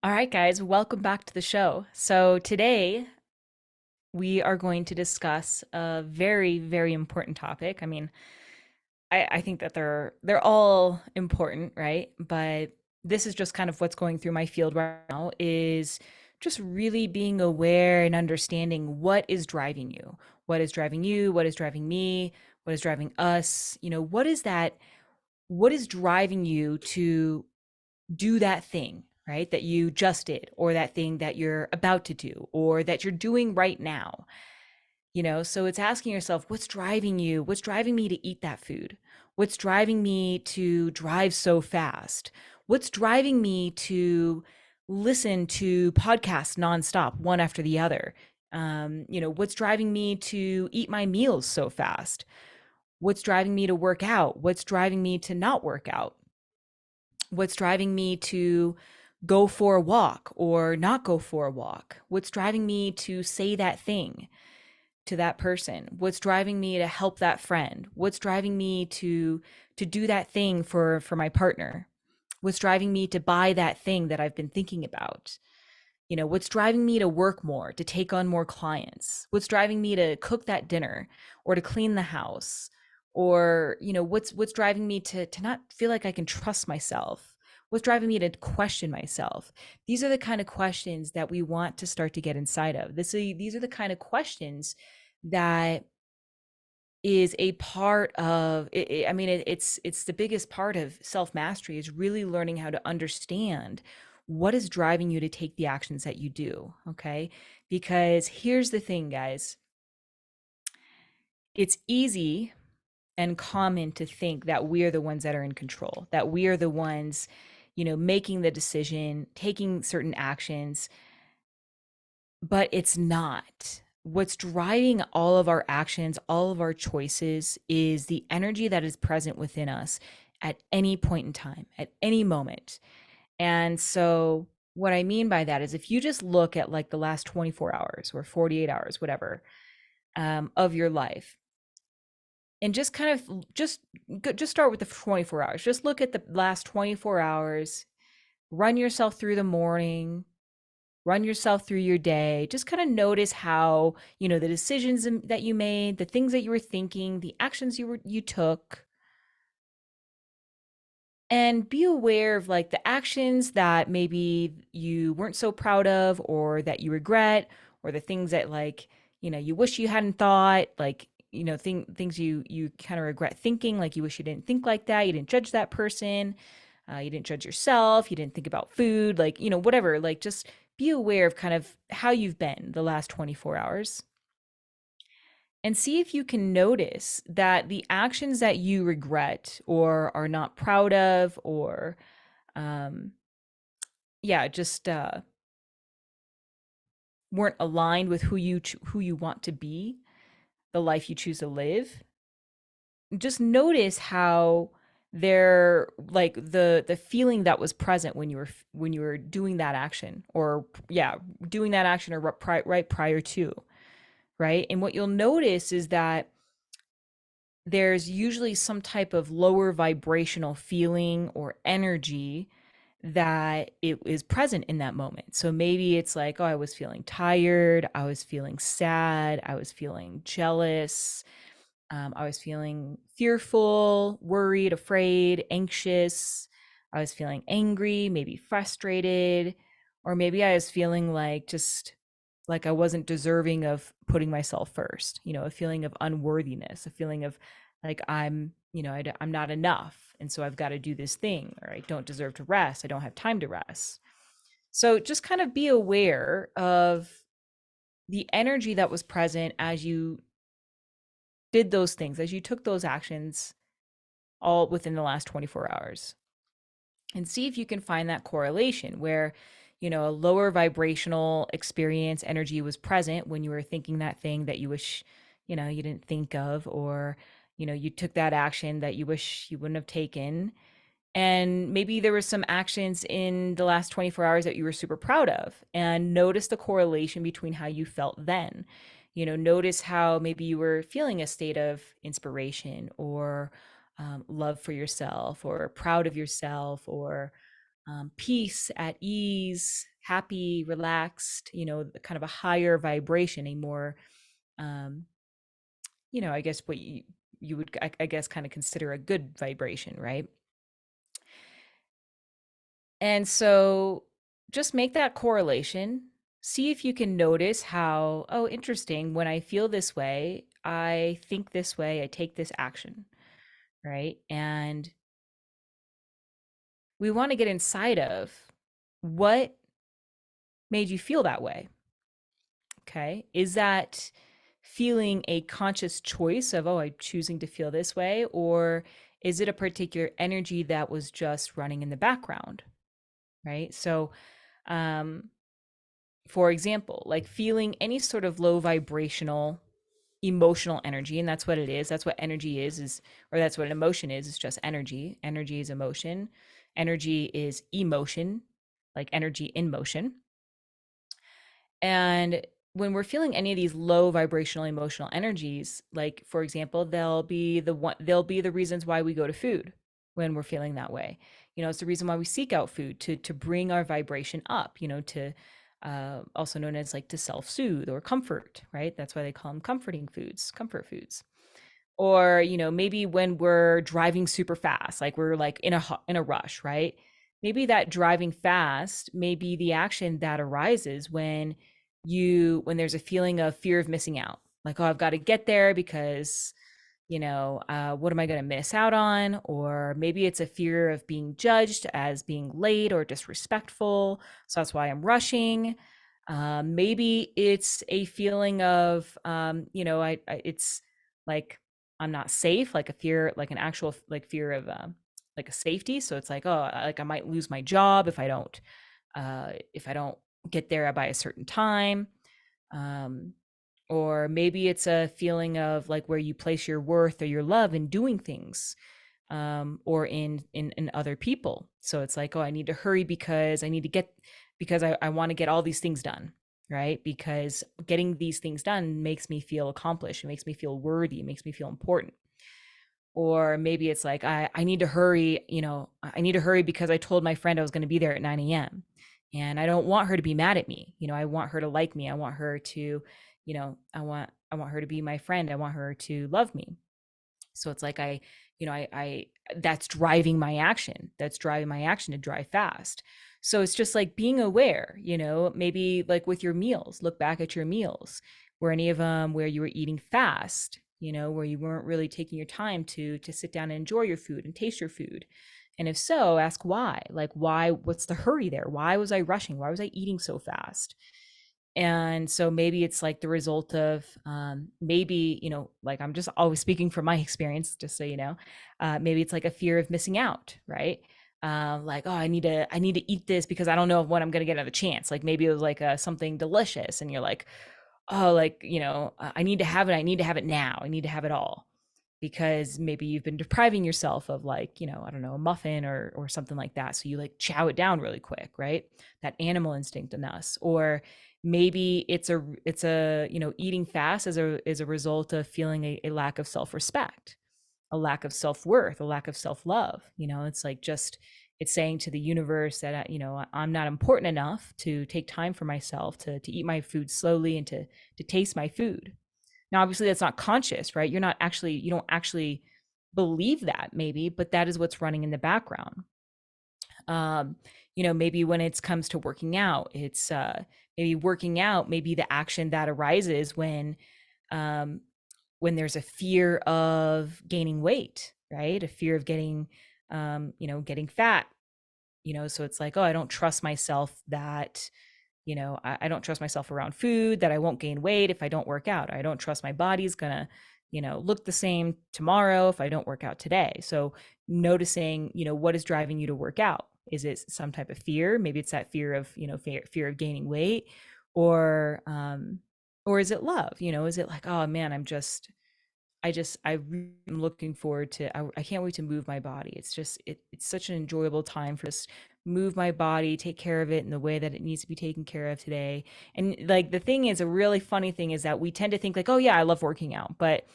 All right, guys, welcome back to the show. So, today we are going to discuss a very, very important topic. I think that they're all important, right? But this is just kind of what's going through my field right now is just really being aware and understanding what is driving you. What is driving you? What is driving me? What is driving us? What is that? What is driving you to do that thing, right? That you just did, or that thing that you're about to do, or that you're doing right now. So it's asking yourself, what's driving you? What's driving me to eat that food? What's driving me to drive so fast? What's driving me to listen to podcasts nonstop, one after the other? What's driving me to eat my meals so fast? What's driving me to work out? What's driving me to not work out? What's driving me to go for a walk or not go for a walk? What's driving me to say that thing to that person? What's driving me to help that friend? What's driving me to do that thing for my partner? What's driving me to buy that thing that I've been thinking about? What's driving me to work more, to take on more clients? What's driving me to cook that dinner or to clean the house? Or, what's driving me to not feel like I can trust myself? What's driving me to question myself? These are the kind of questions that we want to start to get inside of. These are the kind of questions that is a part of it's the biggest part of self mastery is really learning how to understand what is driving you to take the actions that you do. Okay, because here's the thing, guys. It's easy and common to think that we are the ones that are in control, that we are the ones, making the decision, taking certain actions, but it's not. What's driving all of our actions, all of our choices is the energy that is present within us at any point in time, at any moment. And so, what I mean by that is if you just look at like the last 24 hours or 48 hours, whatever, of your life, and just kind of just start with the 24 hours. Just look at the last 24 hours, run yourself through the morning, run yourself through your day. Just kind of notice how, the decisions that you made, the things that you were thinking, the actions you took, and be aware of like the actions that maybe you weren't so proud of or that you regret, or the things that like, you wish you hadn't thought, like, things you kind of regret thinking, like you wish you didn't think like that, you didn't judge that person, you didn't judge yourself, you didn't think about food, like, whatever, like just be aware of kind of how you've been the last 24 hours and see if you can notice that the actions that you regret or are not proud of, or um yeah, just weren't aligned with who you want to be, the life you choose to live. Just notice how they're like the feeling that was present when you were doing that action, or yeah, doing that action, or right prior to, right? And what you'll notice is that there's usually some type of lower vibrational feeling or energy that it is present in that moment. So maybe it's like, oh, I was feeling tired, I was feeling sad, I was feeling jealous, I was feeling fearful, worried, afraid, anxious. I was feeling angry, maybe frustrated, or maybe I was feeling like just like I wasn't deserving of putting myself first, a feeling of unworthiness, a feeling of like I'm not enough. And so I've got to do this thing, or I don't deserve to rest. I don't have time to rest. So just kind of be aware of the energy that was present as you did those things, as you took those actions all within the last 24 hours, and see if you can find that correlation where, a lower vibrational experience energy was present when you were thinking that thing that you wish, you didn't think of, or, you took that action that you wish you wouldn't have taken. And maybe there was some actions in the last 24 hours that you were super proud of, and notice the correlation between how you felt then. Notice how maybe you were feeling a state of inspiration, or love for yourself, or proud of yourself, or peace, at ease, happy, relaxed, kind of a higher vibration, a more, um, I guess what you would, I guess, kind of consider a good vibration, right? And so just make that correlation. See if you can notice how, oh, interesting, when I feel this way, I think this way, I take this action, right? And we want to get inside of what made you feel that way. Okay. Is that feeling a conscious choice of, oh, I'm choosing to feel this way? Or is it a particular energy that was just running in the background? Right. So, um, for example, like feeling any sort of low vibrational emotional energy, and that's what it is. That's what energy is, or that's what an emotion is just energy. Energy is emotion. Energy is emotion, like energy in motion. And when we're feeling any of these low vibrational emotional energies, like for example, they'll be the reasons why we go to food when we're feeling that way. It's the reason why we seek out food to bring our vibration up, to also known as like to self-soothe or comfort, right? That's why they call them comforting foods, comfort foods. Or maybe when we're driving super fast, like we're like in a rush, right? Maybe that driving fast may be the action that arises when there's a feeling of fear of missing out, like, oh, I've got to get there because what am I going to miss out on? Or maybe it's a fear of being judged as being late or disrespectful, so that's why I'm rushing. Maybe it's a feeling of it's like I'm not safe, like a fear, like an actual like fear of like a safety. So it's like, oh, like I might lose my job if I don't get there by a certain time. Um, or maybe it's a feeling of like where you place your worth or your love in doing things, or in other people. So it's like, oh, I need to hurry because I want to get all these things done, right? Because getting these things done makes me feel accomplished. It makes me feel worthy. It makes me feel important. Or maybe it's like, I need to hurry, I need to hurry because I told my friend I was going to be there at 9 a.m. And I don't want her to be mad at me. I want her to like me. I want her to, I want her to be my friend. I want her to love me. So it's like I that's driving my action. That's driving my action to drive fast. So it's just like being aware, maybe like with your meals, look back at your meals. Were any of them where you were eating fast, where you weren't really taking your time to sit down and enjoy your food and taste your food? And if so, ask why. Like, why? What's the hurry there? Why was I rushing? Why was I eating so fast? And so maybe it's like the result of maybe like I'm just always speaking from my experience, just so you know. Maybe it's like a fear of missing out, right? Like, oh, I need to eat this because I don't know when I'm going to get another chance. Like maybe it was like something delicious and you're like, oh, like I need to have it, I need to have it now, I need to have it all, because maybe you've been depriving yourself of, like, I don't know, a muffin or something like that, so you like chow it down really quick, right? That animal instinct in us. Or maybe it's a eating fast as a result of feeling a lack of self-respect, a lack of self-worth, a lack of self-love. It's like just it's saying to the universe that I'm not important enough to take time for myself to eat my food slowly and to taste my food. Now, obviously, that's not conscious, right? You don't actually believe that, maybe, but that is what's running in the background. Um, maybe when it comes to working out, it's maybe working out, maybe the action that arises um, when there's a fear of gaining weight, right? A fear of getting fat, so it's like, oh, I don't trust myself that I don't trust myself around food, that I won't gain weight if I don't work out. I don't trust my body's gonna look the same tomorrow if I don't work out today. So noticing what is driving you to work out. Is it some type of fear? Maybe it's that fear of fear of gaining weight. Or um or is it love? Is it like, oh man, I'm looking forward to, I can't wait to move my body. It's just it's such an enjoyable time for just move my body, take care of it in the way that it needs to be taken care of today. And like the thing is, a really funny thing is that we tend to think like, oh yeah, I love working out, but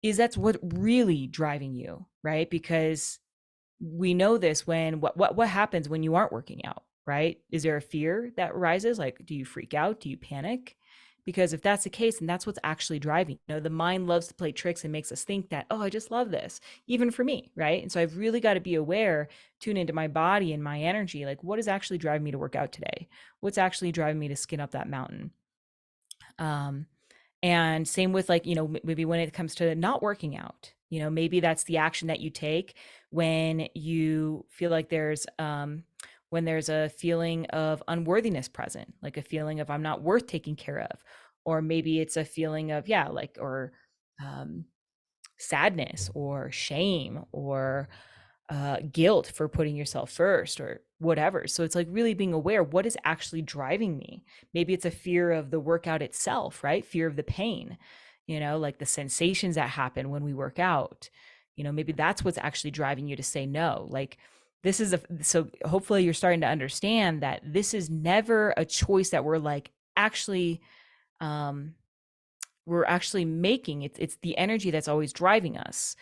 is that's what really driving you, right? Because we know this when what happens when you aren't working out, right? Is there a fear that arises? Like, do you freak out? Do you panic? Because if that's the case, then that's what's actually driving. The mind loves to play tricks and makes us think that, oh, I just love this, even for me, right? And so I've really got to be aware, tune into my body and my energy. Like, what is actually driving me to work out today? What's actually driving me to skin up that mountain? Um, and same with, like, maybe when it comes to not working out, maybe that's the action that you take when you feel like when there's a feeling of unworthiness present, like a feeling of I'm not worth taking care of. Or maybe it's a feeling of, yeah, like, or um, sadness or shame or guilt for putting yourself first or whatever. So it's like really being aware, what is actually driving me? Maybe it's a fear of the workout itself, right? Fear of the pain, like the sensations that happen when we work out. Maybe that's what's actually driving you to say no. Like, so hopefully you're starting to understand that this is never a choice that um we're actually making. It's the energy that's always driving us.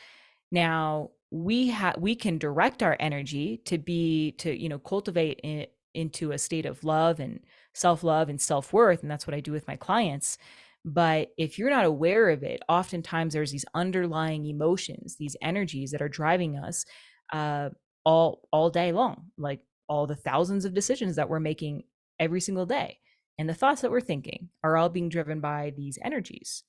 Now we can direct our energy to cultivate it into a state of love and self-love and self-worth, and that's what I do with my clients. But if you're not aware of it, oftentimes there's these underlying emotions, these energies that are driving us uh, all day long, like all the thousands of decisions that we're making every single day, and the thoughts that we're thinking are all being driven by these energies.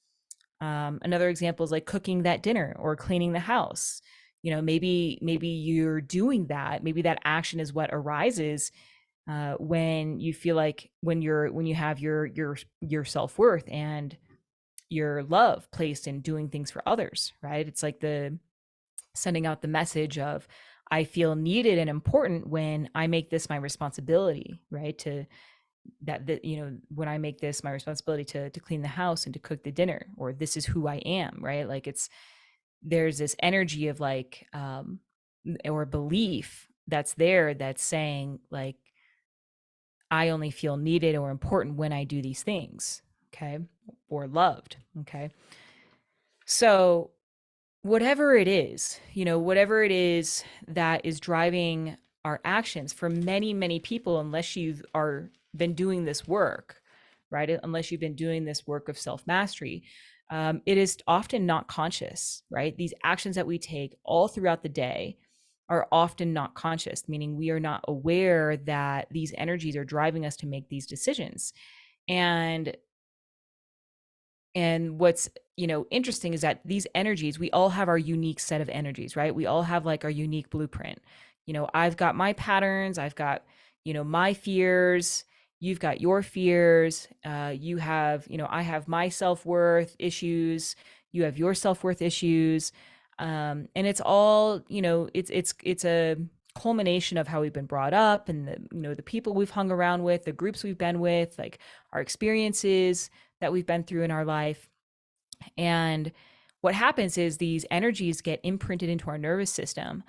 Another example is like cooking that dinner or cleaning the house. Maybe you're doing that. Maybe that action is what arises when you feel like when you have your self worth and your love placed in doing things for others, right? It's like the sending out the message of I feel needed and important when I make this my responsibility, right? To that when I make this my responsibility to clean the house and to cook the dinner, or this is who I am, right? Like, there's this energy of like or belief that's there that's saying like I only feel needed or important when I do these things, okay? Or loved, okay? So whatever it is that is driving our actions for many, many people, unless you've are been doing this work, right? Unless you've been doing this work of self mastery, it is often not conscious, right? These actions that we take all throughout the day are often not conscious, meaning we are not aware that these energies are driving us to make these decisions. And what's, interesting is that these energies, we all have our unique set of energies, right? We all have like our unique blueprint. I've got my patterns, I've got, my fears, you've got your fears, you have, I have my self-worth issues, you have your self-worth issues. And it's all, it's a culmination of how we've been brought up and the people we've hung around with, the groups we've been with, like our experiences that we've been through in our life. And what happens is these energies get imprinted into our nervous system,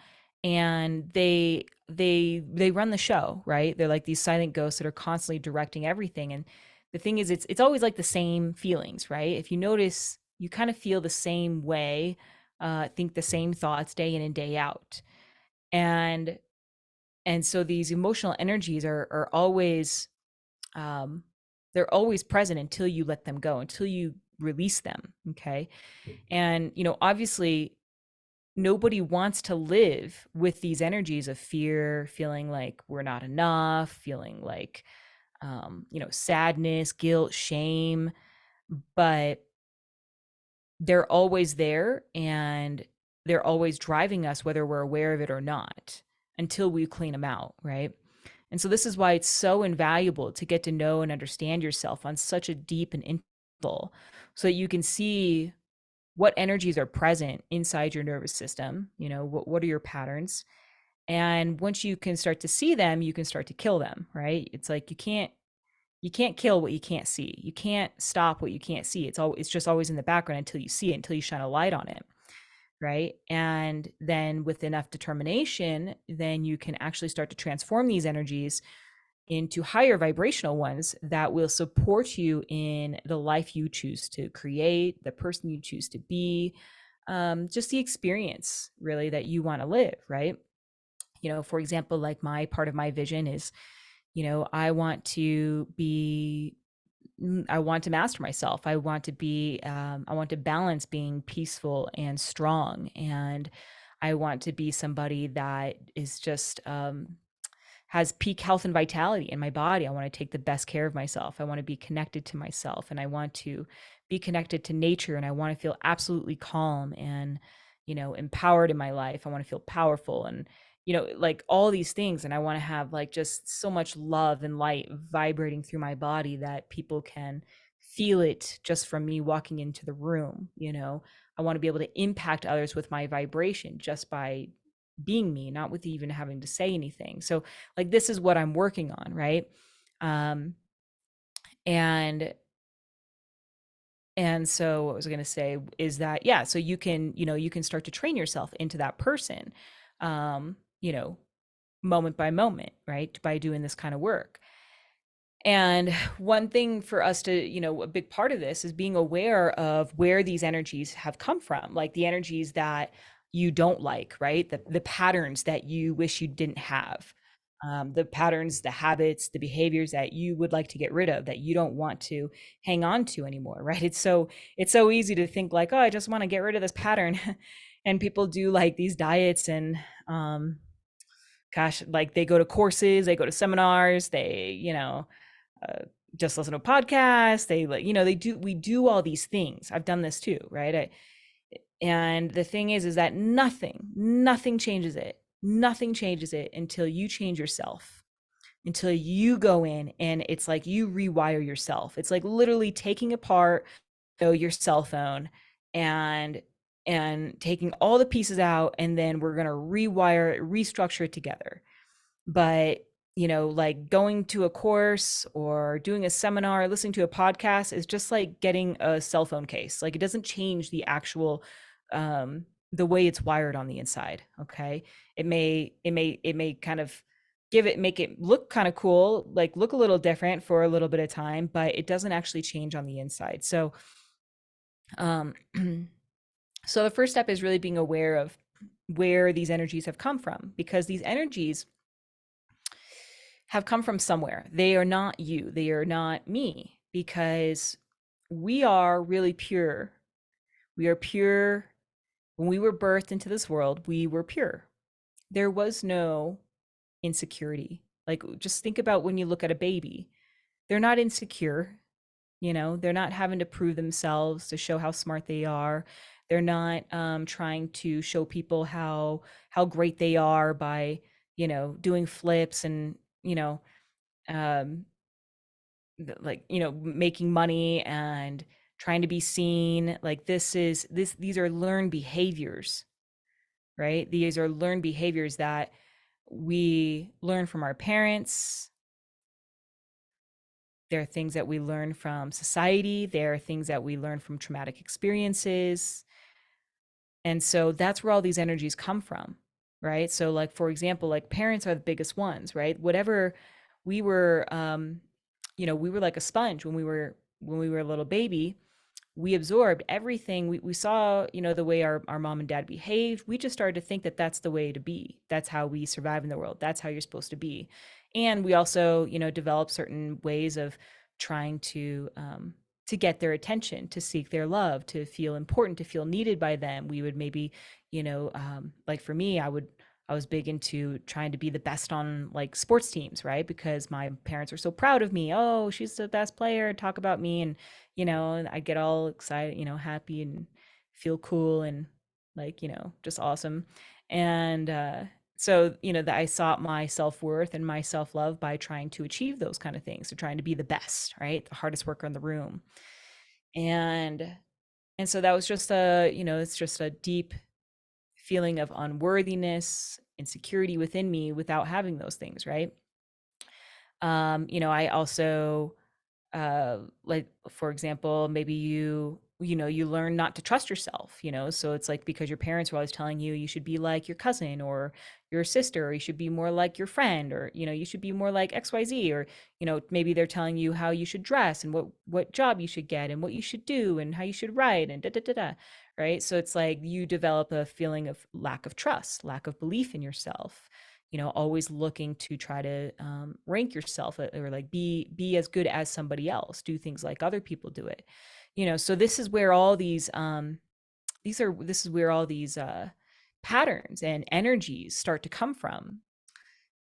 and they run the show, right? They're like these silent ghosts that are constantly directing everything. And the thing is, it's always like the same feelings, right? If you notice, you kind of feel the same way, think the same thoughts day in and day out. And so these emotional energies are always um, they're always present until you let them go, until you release them. Okay. And, obviously, nobody wants to live with these energies of fear, feeling like we're not enough, feeling like, sadness, guilt, shame, but they're always there and they're always driving us, whether we're aware of it or not, until we clean them out. Right. And so this is why it's so invaluable to get to know and understand yourself on such a deep and intimate level, so that you can see what energies are present inside your nervous system. What are your patterns? And once you can start to see them, you can start to kill them, right? It's like you can't kill what you can't see. You can't stop what you can't see. It's just always in the background until you see it, until you shine a light on it, right? And then with enough determination, then you can actually start to transform these energies into higher vibrational ones that will support you in the life you choose to create, the person you choose to be, just the experience really that you want to live, right? For example, like my part of my vision is, I want to be I want to master myself. I want to balance being peaceful and strong. And I want to be somebody that is just, has peak health and vitality in my body. I want to take the best care of myself. I want to be connected to myself, and I want to be connected to nature, and I want to feel absolutely calm and, empowered in my life. I want to feel powerful and, like all these things. And I want to have like just so much love and light vibrating through my body that people can feel it just from me walking into the room. I want to be able to impact others with my vibration just by being me, not with even having to say anything. So like this is what I'm working on, right? Um and and so what was I going to say is that, yeah, so you can start to train yourself into that person, um, you know, moment by moment, right? By doing this kind of work. And one thing for us to, a big part of this is being aware of where these energies have come from, like the energies that you don't like, right? The patterns that you wish you didn't have, the patterns, the habits, the behaviors that you would like to get rid of, that you don't want to hang on to anymore, right? It's so easy to think like, oh, I just want to get rid of this pattern. And people do like these diets and, gosh, like they go to courses, they go to seminars, they, uh, just listen to podcasts. They like, we do all these things. I've done this too, right? And the thing is that nothing changes it. Nothing changes it until you change yourself, until you go in and it's like you rewire yourself. It's like literally taking apart, your cell phone and taking all the pieces out, and then we're going to rewire it, restructure it together. But, like going to a course or doing a seminar, listening to a podcast is just like getting a cell phone case. Like it doesn't change the actual, the way it's wired on the inside. Okay. It may kind of make it look kind of cool, like look a little different for a little bit of time, but it doesn't actually change on the inside. So, um, so the first step is really being aware of where these energies have come from, because these energies have come from somewhere. They are not you. They are not me, because we are really pure. We are pure. When we were birthed into this world, we were pure. There was no insecurity. Like, just think about when you look at a baby, they're not insecure. They're not having to prove themselves to show how smart they are. They're not, trying to show people how great they are by, doing flips and, um, like, making money and trying to be seen. Like these are learned behaviors, right? These are learned behaviors that we learn from our parents. There are things that we learn from society. There are things that we learn from traumatic experiences. And so that's where all these energies come from, right? So like, for example, like parents are the biggest ones, right? Whatever we were, we were like a sponge when we were a little baby. We absorbed everything. We saw, the way our mom and dad behaved. We just started to think that that's the way to be. That's how we survive in the world. That's how you're supposed to be. And we also, developed certain ways of trying to get their attention, to seek their love, to feel important, to feel needed by them. We would maybe, like for me, I was big into trying to be the best on like sports teams, right? Because my parents were so proud of me. Oh, she's the best player, talk about me. And, I get all excited, happy and feel cool and like, just awesome. And so, that I sought my self-worth and my self-love by trying to achieve those kind of things. So trying to be the best, right? The hardest worker in the room. And so that was just it's just a deep feeling of unworthiness, insecurity within me without having those things, right? I also, like for example, maybe you learn not to trust yourself, so it's like because your parents were always telling you you should be like your cousin or your sister, or you should be more like your friend, or you should be more like XYZ, or maybe they're telling you how you should dress and what job you should get and what you should do and how you should write and da da da da, right? So it's like you develop a feeling of lack of trust, lack of belief in yourself, always looking to try to rank yourself, or like be as good as somebody else, do things like other people do it. So this is where all this is where all these patterns and energies start to come from.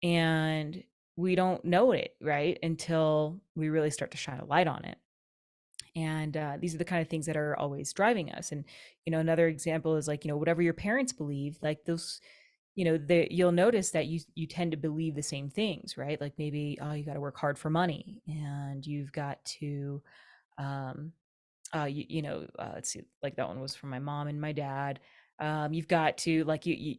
And we don't know it, right, until we really start to shine a light on it. And these are the kind of things that are always driving us. And another example is like, whatever your parents believe, like those, you'll notice that you tend to believe the same things, right? Like maybe, oh, you got to work hard for money, and you've got to um let's see, like that one was from my mom and my dad. You've got to, like, you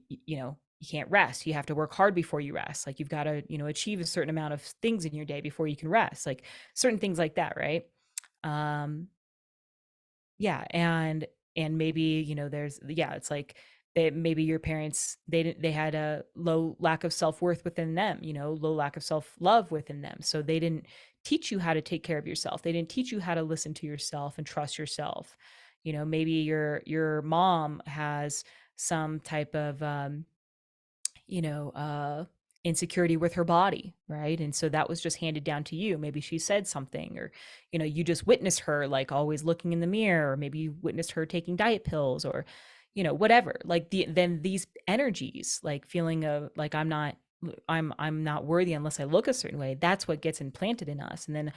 can't rest, you have to work hard before you rest, like you've got to achieve a certain amount of things in your day before you can rest, like certain things like that, right? um yeah. And maybe there's, yeah, it's like maybe your parents, they had a low lack of self-worth within them, low lack of self-love within them, so they didn't teach you how to take care of yourself, they didn't teach you how to listen to yourself and trust yourself. Maybe your mom has some type of you know, uh, insecurity with her body, right? And so that was just handed down to you. Maybe she said something, or, you just witnessed her like always looking in the mirror, or maybe you witnessed her taking diet pills, or, whatever. Like then these energies, like feeling of like, I'm not worthy unless I look a certain way. That's what gets implanted in us. And then,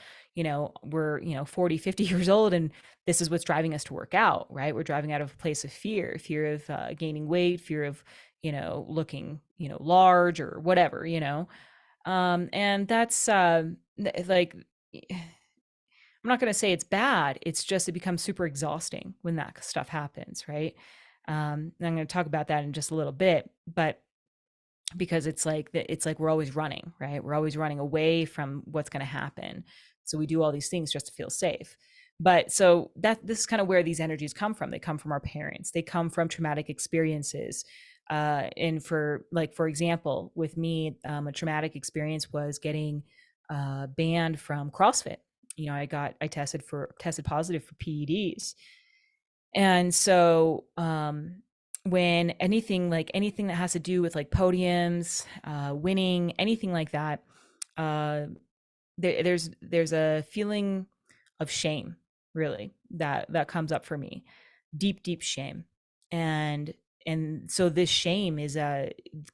we're, 40, 50 years old, and this is what's driving us to work out, right? We're driving out of a place of fear of gaining weight, fear of, looking, large or whatever, and that's like, I'm not going to say it's bad. It's just, it becomes super exhausting when that stuff happens, right? And I'm going to talk about that in just a little bit, but because it's like we're always running, right? We're always running away from what's going to happen. So we do all these things just to feel safe. But so that this is kind of where these energies come from. They come from our parents. They come from traumatic experiences. And for example, with me, a traumatic experience was getting banned from CrossFit. I tested positive for PEDs. And so when anything that has to do with like podiums, winning, anything like that, uh, there's a feeling of shame, really, that comes up for me, deep shame. And so this shame is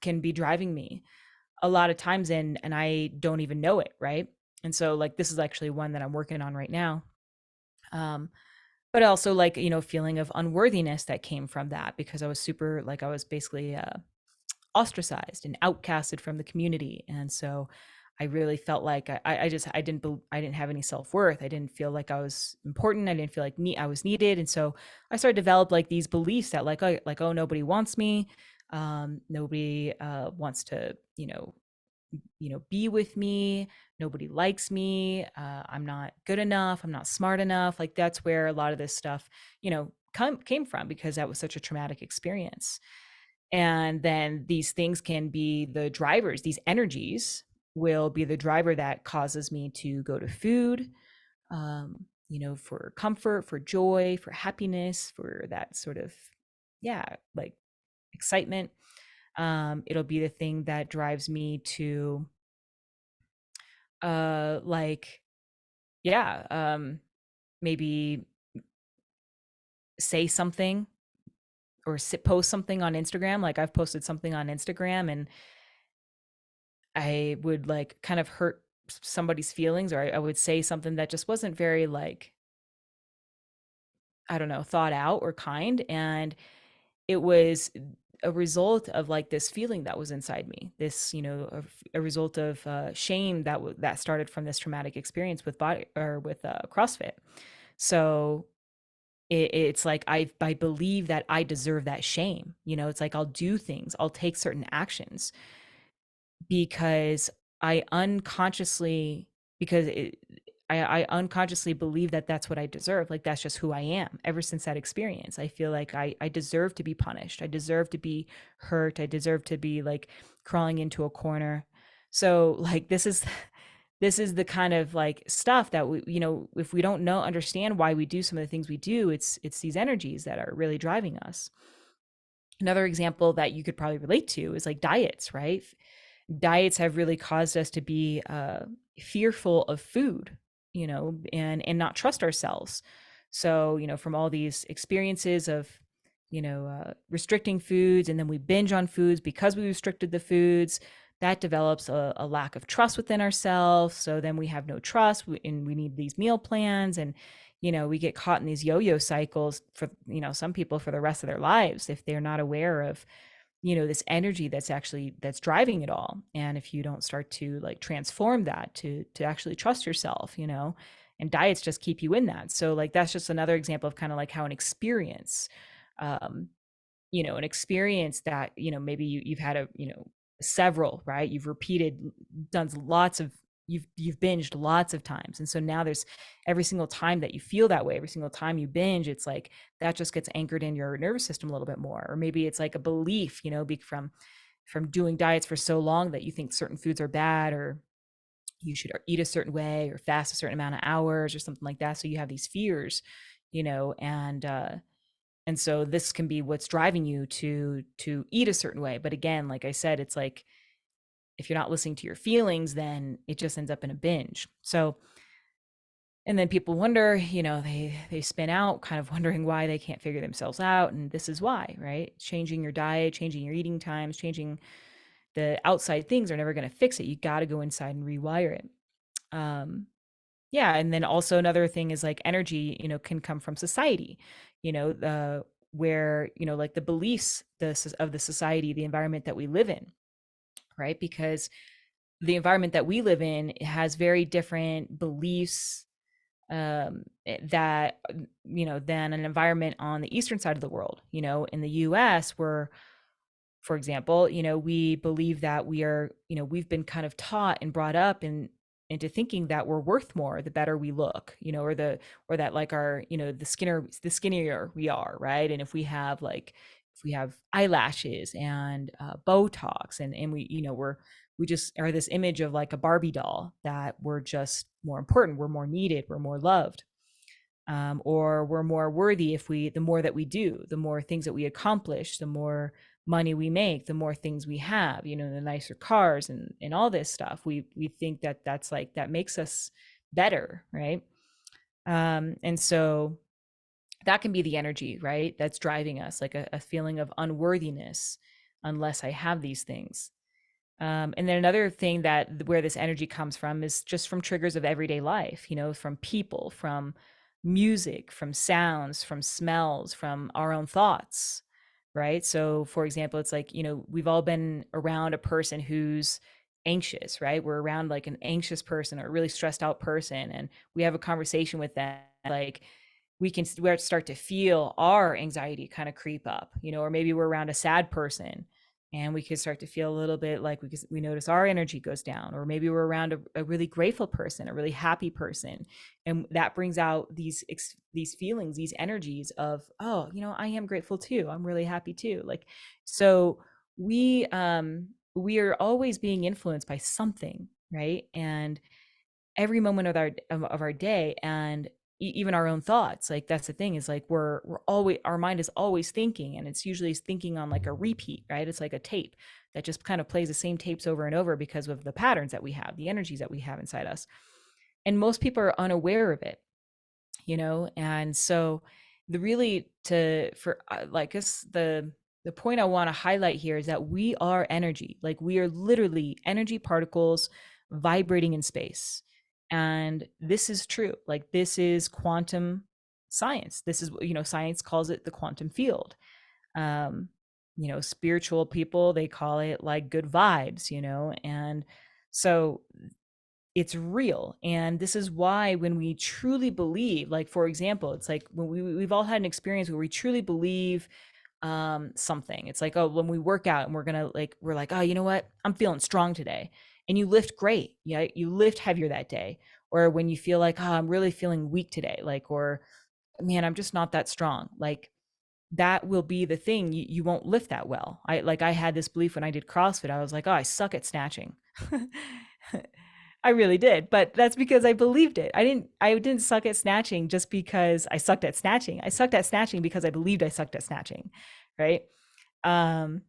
can be driving me a lot of times, and I don't even know it, right? And so, like, this is actually one that I'm working on right now. um but also, like, feeling of unworthiness that came from that, because I was super, like, I was basically ostracized and outcasted from the community. And so I really felt like I didn't have any self-worth. I didn't feel like I was important. I didn't feel like I was needed. And so I started to develop like these beliefs that, oh, nobody wants me. Nobody wants to, be with me. Nobody likes me. I'm not good enough. I'm not smart enough. Like, that's where a lot of this stuff, came from, because that was such a traumatic experience. And then these things can be the drivers. These energies will be the driver that causes me to go to food, for comfort, for joy, for happiness, for that sort of, yeah, like excitement. It'll be the thing that drives me to like, yeah, maybe say something, or post something on Instagram. Like, I've posted something on Instagram, and I would like kind of hurt somebody's feelings, or I would say something that just wasn't very, like, I don't know, thought out or kind. And it was a result of like this feeling that was inside me, this, a result of shame that started from this traumatic experience with body, or with CrossFit. So it's like I believe that I deserve that shame. It's like I'll do things, I'll take certain actions, because I unconsciously, because I unconsciously believe that that's what I deserve. Like, that's just who I am. Ever since that experience, I feel like I deserve to be punished. I deserve to be hurt. I deserve to be like crawling into a corner. So like, this is the kind of like stuff that we, if we don't understand why we do some of the things we do, it's these energies that are really driving us. Another example that you could probably relate to is like diets, right? diets have really caused us to be fearful of food, and not trust ourselves. So, from all these experiences of, restricting foods, and then we binge on foods because we restricted the foods, that develops a lack of trust within ourselves. So then we have no trust, and we need these meal plans, and we get caught in these yo-yo cycles for some people for the rest of their lives if they're not aware of this energy that's driving it all. And if you don't start to like transform that to actually trust yourself, and diets just keep you in that. So like that's just another example of kind of like how an experience, um an experience that maybe you've had several, right, you've repeated, done lots of, you've binged lots of times, and so now there's every single time that you feel that way, every single time you binge, it's like that just gets anchored in your nervous system a little bit more. Or maybe it's like a belief, from doing diets for so long that you think certain foods are bad, or you should eat a certain way or fast a certain amount of hours or something like that, so you have these fears, and so this can be what's driving you to eat a certain way. But again, like I said, it's like if you're not listening to your feelings, then it just ends up in a binge. So, and then people wonder, they spin out kind of wondering why they can't figure themselves out, and this is why, right? Changing your diet, changing your eating times, changing the outside things are never going to fix it. You got to go inside and rewire it. Yeah, and then also another thing is like energy, can come from society, where like the beliefs of the society, the environment that we live in, right? Because the environment that we live in has very different beliefs, that than an environment on the eastern side of the world. In the US, where, for example, we believe that we've been kind of taught and brought up into thinking that we're worth more the better we look, or that like our, the skinnier we are, right? And if we have eyelashes and Botox, and we just are this image of like a Barbie doll, that we're just more important, we're more needed, we're more loved, or we're more worthy if the more that we do, the more things that we accomplish, the more money we make, the more things we have, the nicer cars and all this stuff. We think that that's like, that makes us better, right? And so that can be the energy, right, that's driving us, like a feeling of unworthiness unless I have these things. And then another thing that where this energy comes from is just from triggers of everyday life, from people, from music, from sounds, from smells, from our own thoughts, right? So, for example, it's like, we've all been around a person who's anxious, right? We're around like an anxious person or a really stressed out person, and we have a conversation with them. Like, we can start to feel our anxiety kind of creep up, or maybe we're around a sad person and we could start to feel a little bit like we notice our energy goes down. Or maybe we're around a really grateful person, a really happy person, and that brings out these feelings, these energies of, oh, I am grateful too, I'm really happy too. Like, so we are always being influenced by something, right? And every moment of our day, and even our own thoughts, like that's the thing, is like we're always, our mind is always thinking, and it's usually thinking on like a repeat, right? It's like a tape that just kind of plays the same tapes over and over because of the patterns that we have, the energies that we have inside us, and most people are unaware of it, and so the really to for like us the point I want to highlight here is that we are energy. Like, we are literally energy particles vibrating in space. And this is true. Like, this is quantum science. This is, science calls it the quantum field. Um, spiritual people, they call it like good vibes, and so it's real. And this is why when we truly believe, like, for example, it's like when we've all had an experience where we truly believe something. It's like, oh, when we work out and we're like, oh, you know what, I'm feeling strong today, and you lift great, yeah, you lift heavier that day. Or when you feel like, oh, I'm really feeling weak today, like, or man, I'm just not that strong, like, that will be the thing, you won't lift that well. I had this belief when I did CrossFit. I was like, oh, I suck at snatching. I really did, but that's because I believed it. I didn't suck at snatching just because I sucked at snatching. I sucked at snatching because I believed I sucked at snatching, right? Um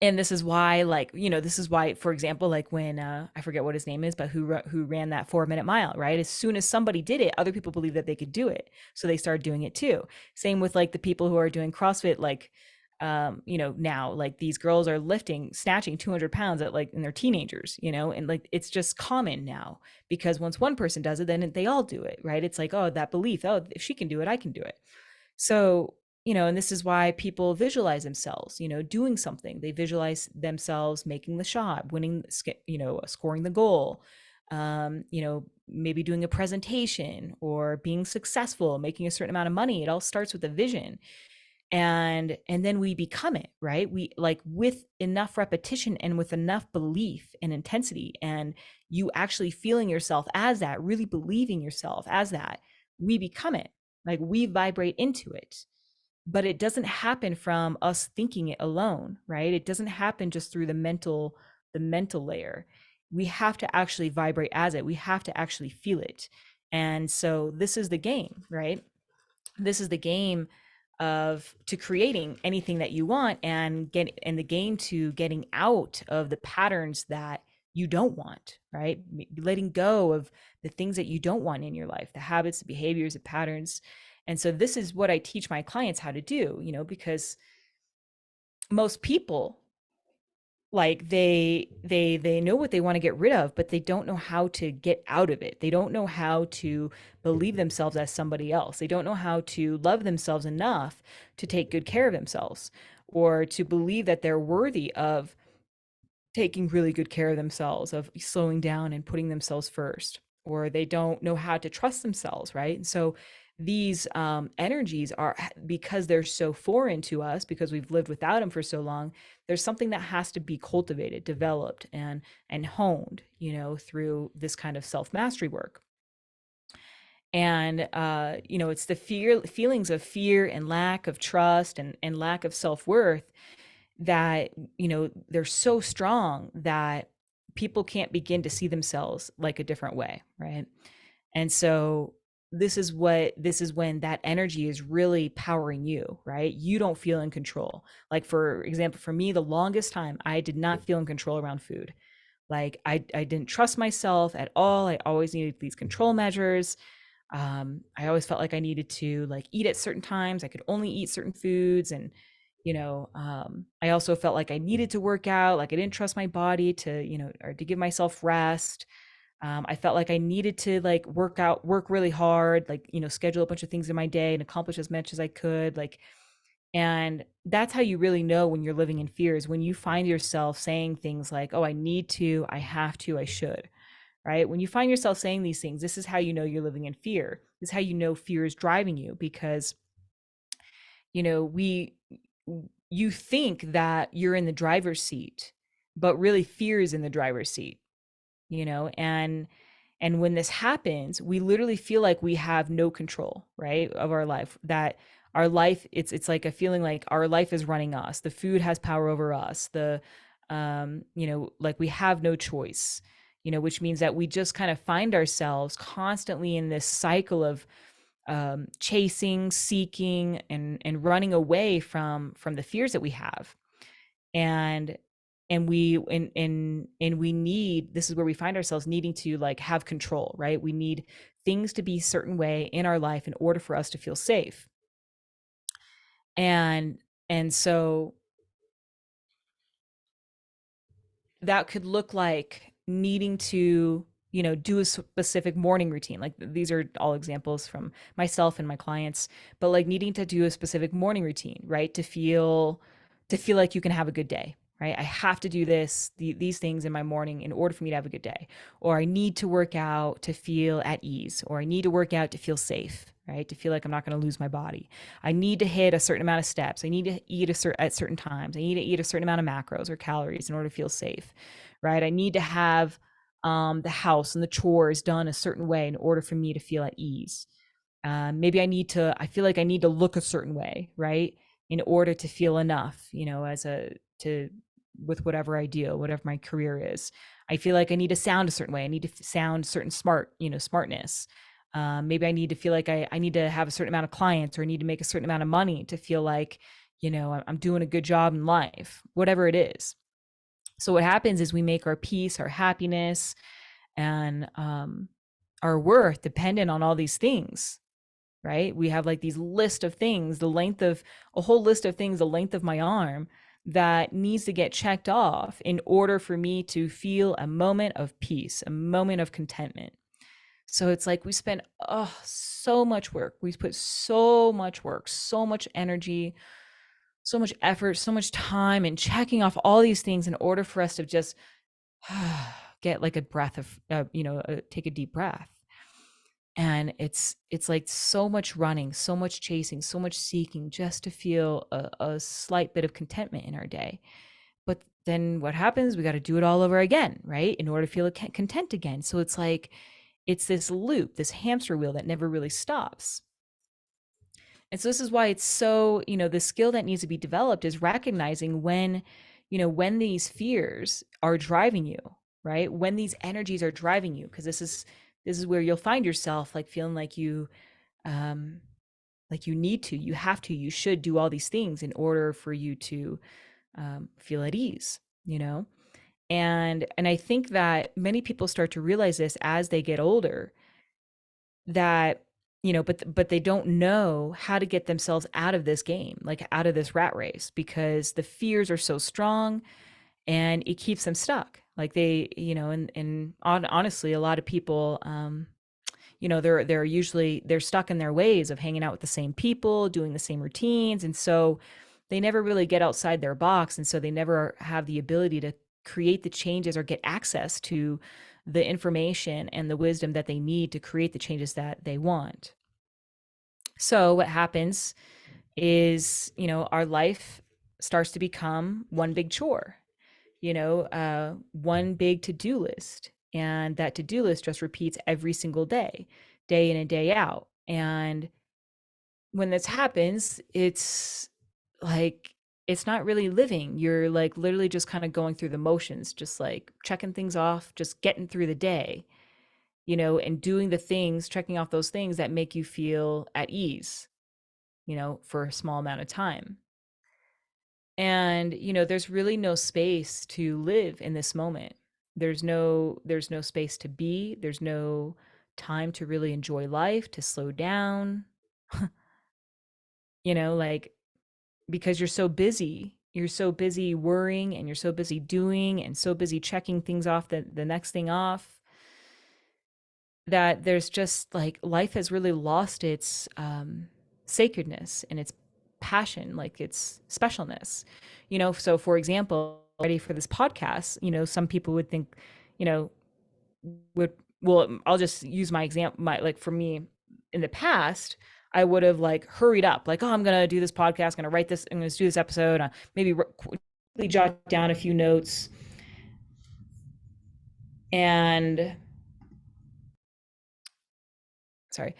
And this is why, like, this is why, for example, like when I forget what his name is, but who ran that 4 minute mile, right? As soon as somebody did it, other people believed that they could do it, so they started doing it too. Same with like the people who are doing CrossFit, like now, like these girls are lifting, snatching 200 pounds at like, and they're teenagers, and like it's just common now, because once one person does it, then they all do it, right? It's like, oh, that belief, oh, if she can do it, I can do it. So, and this is why people visualize themselves, doing something. They visualize themselves making the shot, winning, scoring the goal, maybe doing a presentation or being successful, making a certain amount of money. It all starts with a vision. And then we become it, right? We, like, with enough repetition and with enough belief and intensity, and you actually feeling yourself as that, really believing yourself as that, we become it. Like, we vibrate into it. But it doesn't happen from us thinking it alone, right? It doesn't happen just through the mental layer. We have to actually vibrate as it. We have to actually feel it. And so this is the game, right? This is the game of to creating anything that you want, and the game to getting out of the patterns that you don't want, right? Letting go of the things that you don't want in your life, the habits, the behaviors, the patterns. And so this is what I teach my clients how to do, because most people, like, they know what they want to get rid of, but they don't know how to get out of it. They don't know how to believe themselves as somebody else. They don't know how to love themselves enough to take good care of themselves, or to believe that they're worthy of taking really good care of themselves, of slowing down and putting themselves first, or they don't know how to trust themselves, right? And so these energies are, because they're so foreign to us, because we've lived without them for so long. There's something that has to be cultivated, developed, and honed, through this kind of self mastery work. And it's the feelings of fear and lack of trust, and lack of self-worth, that they're so strong that people can't begin to see themselves like a different way, right? And so this is when that energy is really powering you, right? You don't feel in control. Like, for example, for me, the longest time I did not feel in control around food. Like, I didn't trust myself at all. I always needed these control measures. I always felt like I needed to, like, eat at certain times. I could only eat certain foods. And I also felt like I needed to work out. Like, I didn't trust my body to, or to give myself rest. I felt like I needed to, like, work really hard, like, schedule a bunch of things in my day and accomplish as much as I could. Like, and that's how you really know when you're living in fear, is when you find yourself saying things like, oh, I need to, I have to, I should, right? When you find yourself saying these things, this is how you know you're living in fear. This is how you know fear is driving you, because we you think that you're in the driver's seat, but really fear is in the driver's seat. And when this happens, we literally feel like we have no control, right, of our life. That our life, it's like a feeling like our life is running us. The food has power over us. Like, we have no choice, which means that we just kind of find ourselves constantly in this cycle of chasing, seeking, and running away from the fears that we have. And and we and and and we need, this is where we find ourselves needing to, like, have control, right? We need things to be a certain way in our life in order for us to feel safe. And so that could look like needing to, do a specific morning routine. Like, these are all examples from myself and my clients, but like needing to do a specific morning routine, right? To feel like you can have a good day, right? I have to do these things in my morning in order for me to have a good day. Or I need to work out to feel at ease, or I need to work out to feel safe, right? To feel like I'm not going to lose my body. I need to hit a certain amount of steps. I need to eat at certain times. I need to eat a certain amount of macros or calories in order to feel safe, right? I need to have the house and the chores done a certain way in order for me to feel at ease. Maybe I feel like I need to look a certain way, right? In order to feel enough, with whatever I do, whatever my career is. I feel like I need to sound a certain way. I need to sound certain smartness. Maybe I need to feel like I need to have a certain amount of clients, or I need to make a certain amount of money to feel like, I'm doing a good job in life, whatever it is. So what happens is we make our peace, our happiness, and our worth dependent on all these things, right? We have like these list of things, the length of a whole list of things, the length of my arm, that needs to get checked off in order for me to feel a moment of peace, a moment of contentment. So it's like we spend so much work. We put so much work, so much energy, so much effort, so much time in checking off all these things in order for us to just get like a breath of, take a deep breath. And it's like so much running, so much chasing, so much seeking just to feel a slight bit of contentment in our day. But then what happens? We got to do it all over again, right? In order to feel content again. So it's like, it's this loop, this hamster wheel that never really stops. And so this is why it's so, the skill that needs to be developed is recognizing when these fears are driving you, right? When these energies are driving you, because this is where you'll find yourself like feeling um like you need to, you have to, you should do all these things in order for you to feel at ease. And I think that many people start to realize this as they get older, that but they don't know how to get themselves out of this game, like out of this rat race, because the fears are so strong and it keeps them stuck. Like honestly, a lot of people they're stuck in their ways of hanging out with the same people, doing the same routines, and so they never really get outside their box, and so they never have the ability to create the changes or get access to the information and the wisdom that they need to create the changes that they want. So what happens is, our life starts to become one big chore, one big to-do list. And that to-do list just repeats every single day in and day out. And when this happens, it's like, it's not really living. You're like literally just kind of going through the motions, just like checking things off, just getting through the day, and doing the things, checking off those things that make you feel at ease, for a small amount of time. And, there's really no space to live in this moment. There's no space to be, there's no time to really enjoy life, to slow down, like, because you're so busy worrying, and you're so busy doing, and so busy checking things off, the next thing off, that there's just like life has really lost its sacredness and its passion, like its specialness. So for example, ready for this podcast, some people would think, you know would well, I'll just use my example, like for me in the past, I would have like hurried up, like, oh, I'm gonna do this podcast, I'm gonna write this, I'm gonna do this episode, maybe quickly jot down a few notes, and sorry,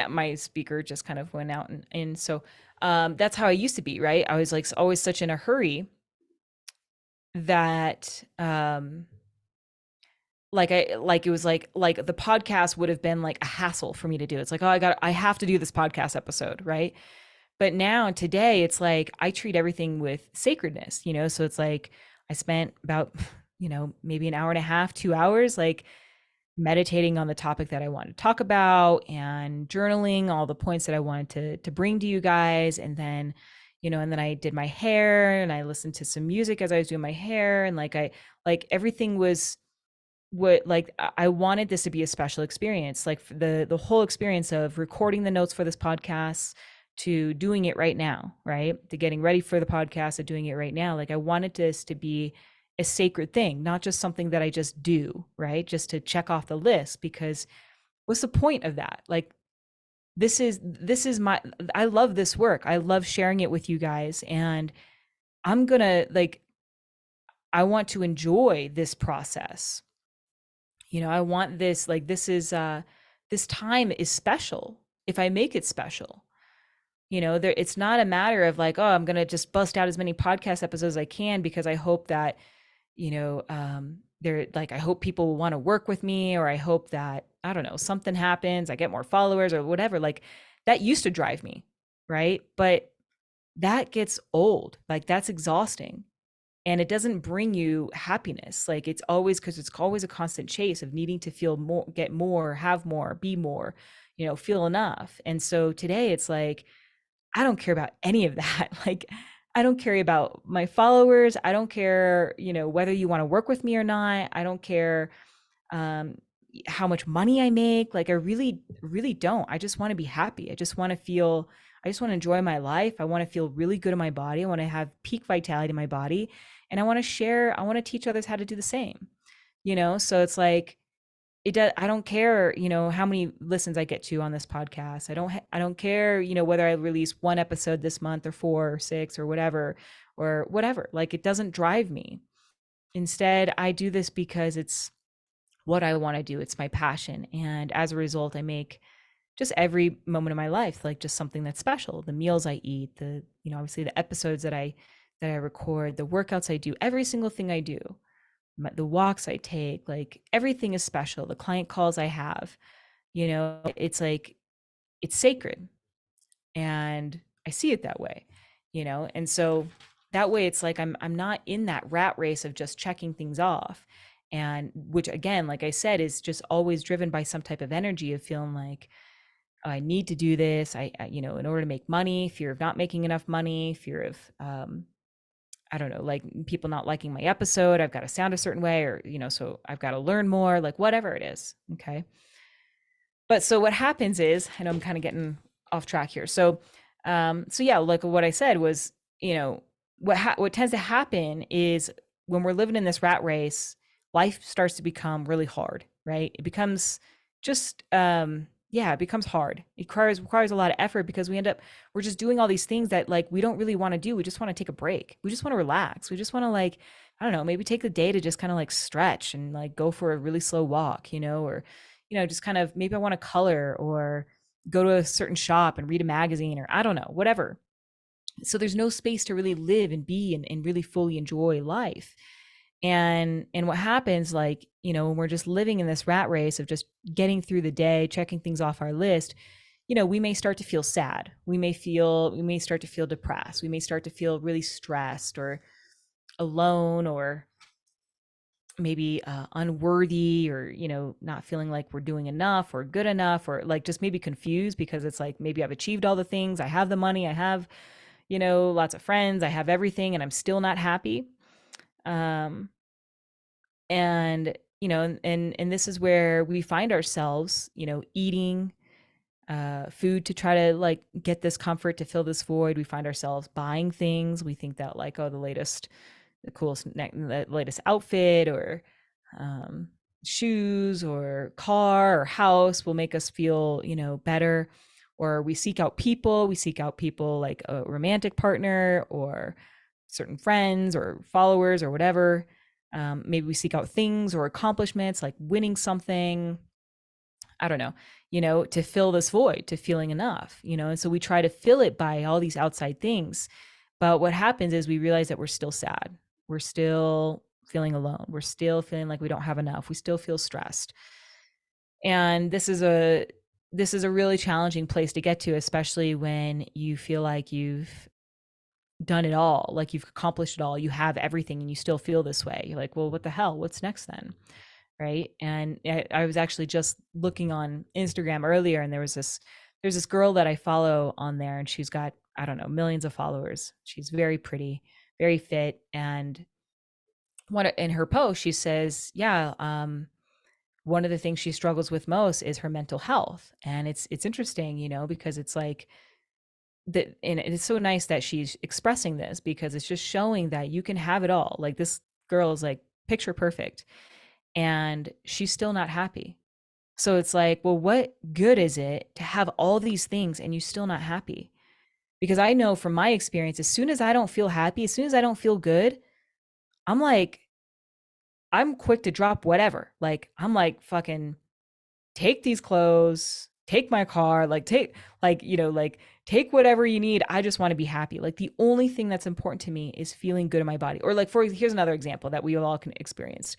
my speaker just kind of went out, and so that's how I used to be, right? I was like always such in a hurry that like it was like the podcast would have been like a hassle for me to do. It's like, oh, I have to do this podcast episode, right? But now today it's like I treat everything with sacredness, so it's like I spent about maybe an hour and a half, 2 hours, like meditating on the topic that I wanted to talk about, and journaling all the points that I wanted to bring to you guys. And then, and then I did my hair, and I listened to some music as I was doing my hair. And like everything was what, like, I wanted this to be a special experience, like the whole experience of recording the notes for this podcast, to doing it right now, right? To getting ready for the podcast, to doing it right now. Like I wanted this to be a sacred thing, not just something that I just do, right? Just to check off the list, because what's the point of that? Like this is I love this work. I love sharing it with you guys, and I'm going to like I want to enjoy this process. I want this, like, this time is special if I make it special. It's not a matter of like, oh, I'm going to just bust out as many podcast episodes as I can because I hope that they're like, I hope people will want to work with me, or I hope that, I don't know, something happens, I get more followers or whatever. Like that used to drive me, right? But that gets old. Like that's exhausting. And it doesn't bring you happiness. Like it's always, because it's always a constant chase of needing to feel more, get more, have more, be more, feel enough. And so today it's like, I don't care about any of that. Like, I don't care about my followers. I don't care, whether you want to work with me or not. I don't care um, how much money I make. Like, I really, really don't. I just want to be happy. I just want to enjoy my life. I want to feel really good in my body. I want to have peak vitality in my body. And I want to teach others how to do the same, So it's like, I don't care, how many listens I get to on this podcast. I don't care, whether I release one episode this month or four or six or whatever. Like it doesn't drive me. Instead, I do this because it's what I want to do. It's my passion. And as a result, I make just every moment of my life like just something that's special. The meals I eat, obviously the episodes that I record, the workouts I do, every single thing I do, the walks I take, like everything is special. The client calls I have, it's like it's sacred, and I see it that way, And so that way it's like I'm not in that rat race of just checking things off, and which again, like I said, is just always driven by some type of energy of feeling like, "Oh, I need to do this. In order to make money, fear of not making enough money, fear of I don't know, like people not liking my episode. I've got to sound a certain way, or, so I've got to learn more, like whatever it is. Okay. But so what happens is, I know I'm kind of getting off track here. So yeah, like what I said was, what tends to happen is when we're living in this rat race, life starts to become really hard, right? It becomes just, yeah, it becomes hard. It requires a lot of effort because we're just doing all these things that like we don't really want to do. We just want to take a break. We just want to relax. We just want to like, I don't know, maybe take the day to just kind of like stretch and like go for a really slow walk, or just kind of maybe I want to color or go to a certain shop and read a magazine, or I don't know, whatever. So there's no space to really live and be and really fully enjoy life. And what happens, like, when we're just living in this rat race of just getting through the day, checking things off our list, we may start to feel sad. We may start to feel depressed. We may start to feel really stressed or alone, or maybe unworthy, or not feeling like we're doing enough or good enough, or like just maybe confused because it's like maybe I've achieved all the things, I have the money, I have lots of friends, I have everything, and I'm still not happy. um and and this is where we find ourselves eating food to try to like get this comfort, to fill this void. We find ourselves buying things. We think that like, oh, the coolest, the latest outfit, or um, shoes, or car, or house will make us feel, better. Or we seek out people. We seek out people like a romantic partner, or certain friends, or followers, or whatever. Maybe we seek out things or accomplishments, like winning something. I don't know, to fill this void, to feeling enough, and so we try to fill it by all these outside things. But what happens is we realize that we're still sad. We're still feeling alone. We're still feeling like we don't have enough. We still feel stressed. And this is a really challenging place to get to, especially when you feel like you've done it all, like you've accomplished it all, you have everything, and you still feel this way. You're like, well, what the hell? What's next then? Right. And I was actually just looking on Instagram earlier, and there's this girl that I follow on there, and she's got, I don't know, millions of followers. She's very pretty, very fit. And in her post, she says, yeah, one of the things she struggles with most is her mental health. And it's interesting, because it's like that, and it's so nice that she's expressing this, because it's just showing that you can have it all. Like this girl is like picture perfect, and she's still not happy. So it's like, well, what good is it to have all these things and you still not happy? Because I know from my experience, as soon as I don't feel happy, as soon as I don't feel good, I'm like, I'm quick to drop whatever. Like, I'm like, fucking take these clothes, take my car, like take whatever you need. I just want to be happy. Like the only thing that's important to me is feeling good in my body. Or like, here's another example that we all can experience.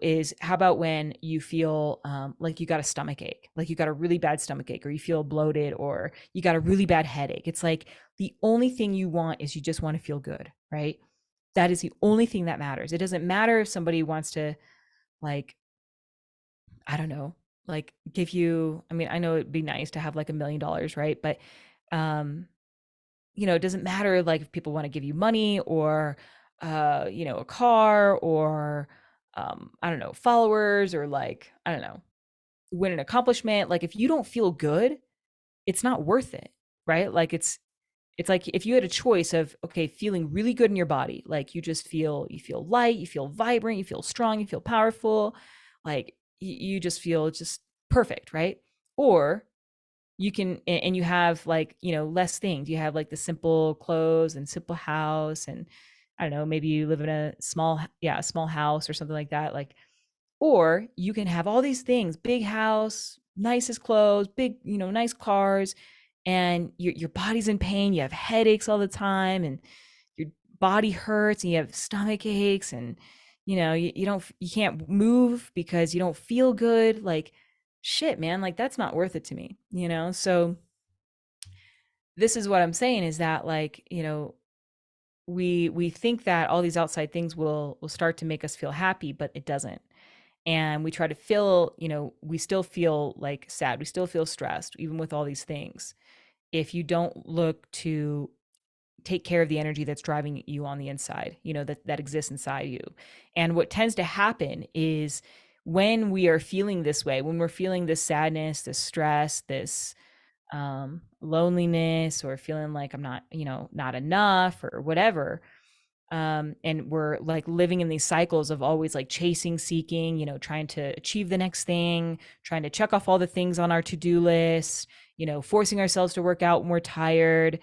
is how about when you feel like you got a stomach ache, like you got a really bad stomach ache, or you feel bloated, or you got a really bad headache. It's like the only thing you want is you just want to feel good, right? That is the only thing that matters. It doesn't matter if somebody wants to, like, I don't know, like give you, I mean, I know it'd be nice to have like $1 million, right? But, um, it doesn't matter like if people want to give you money or, a car or, I don't know, followers or like, I don't know, win an accomplishment. Like if you don't feel good, it's not worth it, right? Like it's like if you had a choice of, okay, feeling really good in your body, like you feel light, you feel vibrant, you feel strong, you feel powerful, like you just feel just perfect, right? Or you can, and you have like, less things. You have like the simple clothes and simple house, and I don't know, maybe you live in a small house or something like that. Like, or you can have all these things, big house, nicest clothes, big, nice cars, and your body's in pain, you have headaches all the time, and your body hurts, and you have stomach aches, and you can't move because you don't feel good. Like, shit, man, like that's not worth it to me. So this is what I'm saying, is that, like, we think that all these outside things will start to make us feel happy, but it doesn't. And we try to feel, we still feel like sad, we still feel stressed even with all these things, if you don't look to take care of the energy that's driving you on the inside, that exists inside you. And what tends to happen is, when we are feeling this way, when we're feeling this sadness, this stress, this loneliness, or feeling like I'm not, not enough or whatever, and we're like living in these cycles of always like chasing, seeking, trying to achieve the next thing, trying to check off all the things on our to-do list, forcing ourselves to work out when we're tired,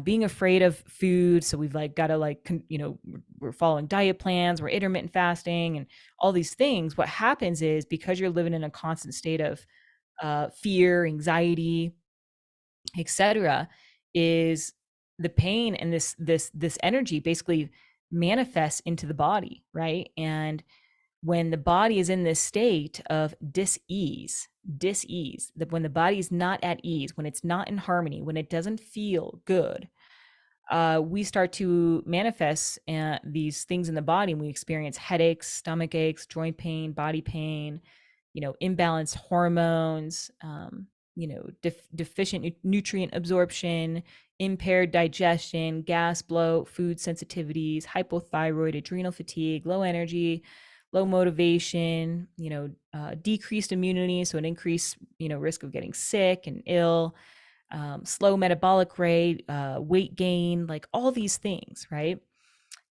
being afraid of food, so we've like got to like we're following diet plans, we're intermittent fasting, and all these things. What happens is, because you're living in a constant state of fear, anxiety, etc., is the pain and this energy basically manifests into the body, right? And when the body is in this state of dis-ease, that when the body is not at ease, when it's not in harmony, when it doesn't feel good, we start to manifest these things in the body, and we experience headaches, stomach aches, joint pain, body pain, imbalanced hormones, deficient nutrient absorption, impaired digestion, gas, bloat, food sensitivities, hypothyroid, adrenal fatigue, low energy, low motivation, decreased immunity, so an increased, risk of getting sick and ill, slow metabolic rate, weight gain, like all these things, right?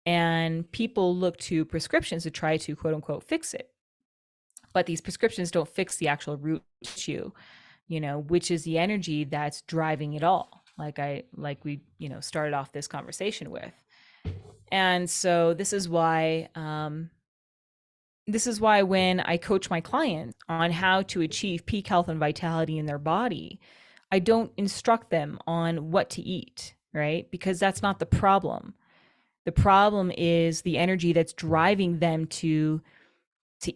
And people look to prescriptions to try to, quote unquote, fix it. But these prescriptions don't fix the actual root issue, which is the energy that's driving it all. Like we, started off this conversation with. And so this is why when I coach my clients on how to achieve peak health and vitality in their body, I don't instruct them on what to eat, right? Because that's not the problem. The problem is the energy that's driving them to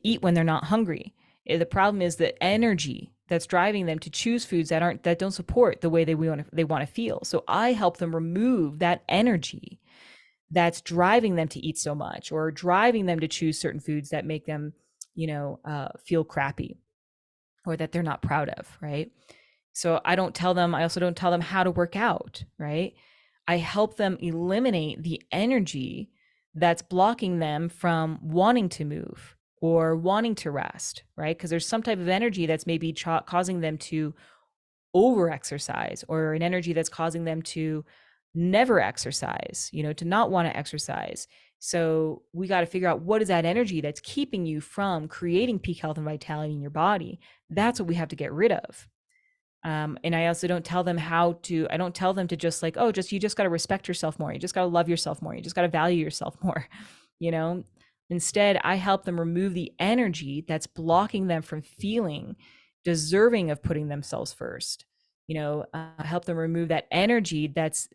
eat when they're not hungry. The problem is the energy that's driving them to choose foods that don't support the way they want to feel. So I help them remove that energy that's driving them to eat so much, or driving them to choose certain foods that make them, feel crappy, or that they're not proud of, right? So I also don't tell them how to work out, right? I help them eliminate the energy that's blocking them from wanting to move or wanting to rest, right? Because there's some type of energy that's maybe causing them to over exercise, or an energy that's causing them to never exercise, to not want to exercise. So we got to figure out, what is that energy that's keeping you from creating peak health and vitality in your body. That's what we have to get rid of. And I also don't tell them I don't tell them to just like, oh, you just got to respect yourself more. You just got to love yourself more. You just got to value yourself more, you know? Instead, I help them remove the energy that's blocking them from feeling deserving of putting themselves first. Help them remove that energy that's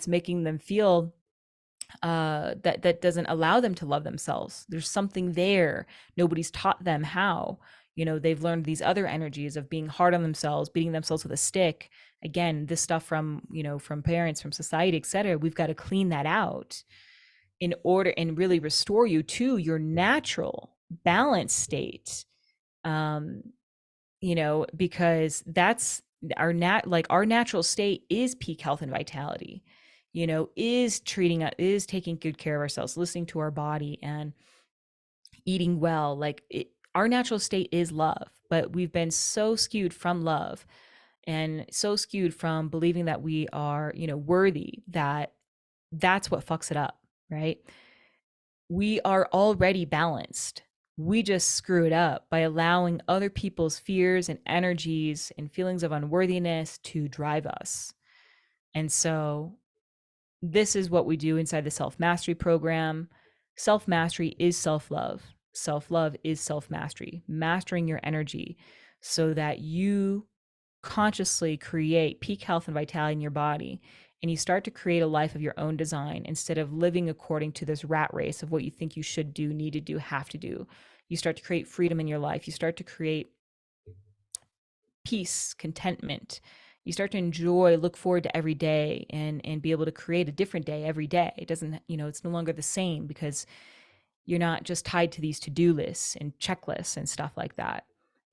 making them feel that doesn't allow them to love themselves. There's something there. Nobody's taught them how. They've learned these other energies of being hard on themselves, beating themselves with a stick. Again, this stuff from, from parents, from society, etc. We've got to clean that out in order and really restore you to your natural balanced state. Um, because that's our natural state is peak health and vitality, is taking good care of ourselves, listening to our body and eating well. Our natural state is love, but we've been so skewed from love and so skewed from believing that we are, worthy, that that's what fucks it up, right? We are already balanced. We just screw it up by allowing other people's fears and energies and feelings of unworthiness to drive us. And so, this is what we do inside the self mastery program. Self mastery is self love. Self love is self mastery, mastering your energy so that you consciously create peak health and vitality in your body, and you start to create a life of your own design instead of living according to this rat race of what you think you should do, need to do, have to do. You start to create freedom in your life. You start to create peace, contentment. You start to enjoy, look forward to every day, and be able to create a different day every day. It doesn't, it's no longer the same because you're not just tied to these to-do lists and checklists and stuff like that.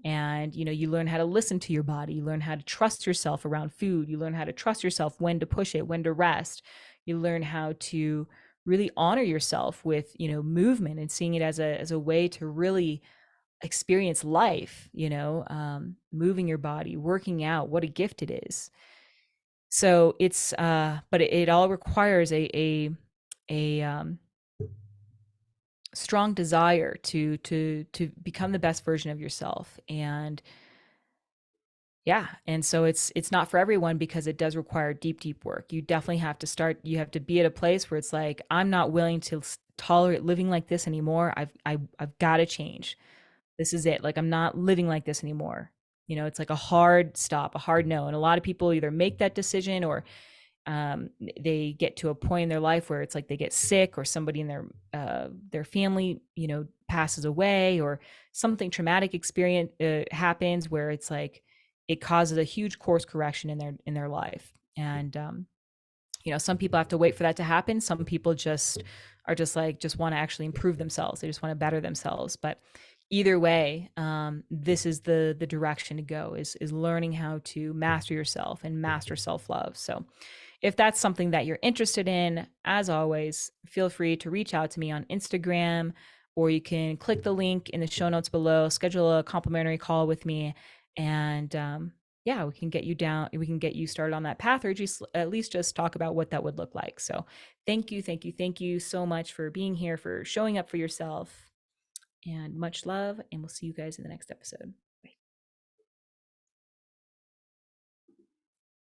And you learn how to listen to your body, you learn how to trust yourself around food, you learn how to trust yourself when to push it, when to rest. You learn how to really honor yourself with movement and seeing it as a way to really experience life, moving your body, working out, what a gift it is. So it's but it all requires a strong desire to become the best version of yourself. And yeah, and so it's not for everyone because it does require deep work. You definitely have to start, you have to be at a place where it's like, I'm not willing to tolerate living like this anymore. I've got to change. This is it. Like, I'm not living like this anymore. It's like a hard stop, a hard no. And a lot of people either make that decision or they get to a point in their life where it's like they get sick, or somebody in their family passes away, or something traumatic experience happens where it's like it causes a huge course correction in their life. And some people have to wait for that to happen. Some people just are just want to actually improve themselves. They just want to better themselves. But either way, this is the direction to go, is learning how to master yourself and master self-love. So if that's something that you're interested in, as always, feel free to reach out to me on Instagram, or you can click the link in the show notes below, schedule a complimentary call with me, and yeah, we can get you down, we can get you started on that path, or just at least just talk about what that would look like. So thank you so much for being here, for showing up for yourself, and much love, and we'll see you guys in the next episode.